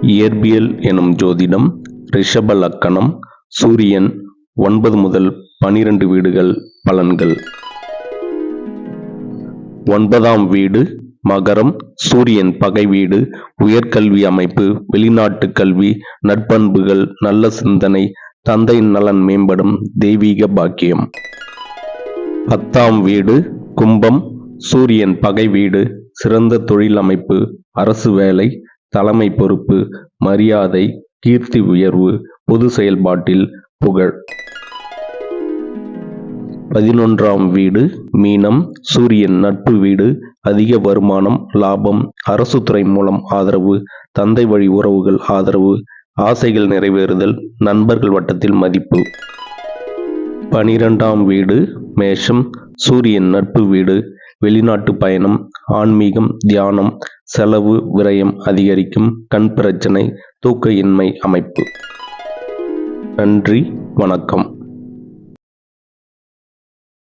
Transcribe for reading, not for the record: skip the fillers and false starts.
இயற்பியல் எனும் ஜோதிடம். ரிஷப லக்கணம். சூரியன் 9 முதல் 12 வீடுகள். பலன்கள். 9ஆம் வீடு மகரம். சூரியன் பகை வீடு. உயர்கல்வி அமைப்பு, வெளிநாட்டு கல்வி, நற்பண்புகள், நல்ல சிந்தனை, தந்தையின் நலன் மேம்படும், தெய்வீக பாக்கியம். 10ஆம் வீடு கும்பம். சூரியன் பகை வீடு. சிறந்த தொழில் அமைப்பு, அரசு வேலை, தலைமை பொறுப்பு, மரியாதை, கீர்த்தி உயர்வு, பொது செயல்பாட்டில் புகழ். 11ஆம் வீடு மீனம். சூரியன் நட்பு வீடு. அதிக வருமானம், லாபம், அரசு துறை மூலம் ஆதரவு, தந்தை வழி உறவுகள் ஆதரவு, ஆசைகள் நிறைவேறுதல், நண்பர்கள் வட்டத்தில் மதிப்பு. 12ஆம் வீடு மேஷம். சூரியன் நட்பு வீடு. வெளிநாட்டு பயணம், ஆன்மீகம், தியானம், செலவு விரயம் அதிகரிக்கும், கண் பிரச்சனை, தூக்க இன்மை அமைப்பு. நன்றி, வணக்கம்.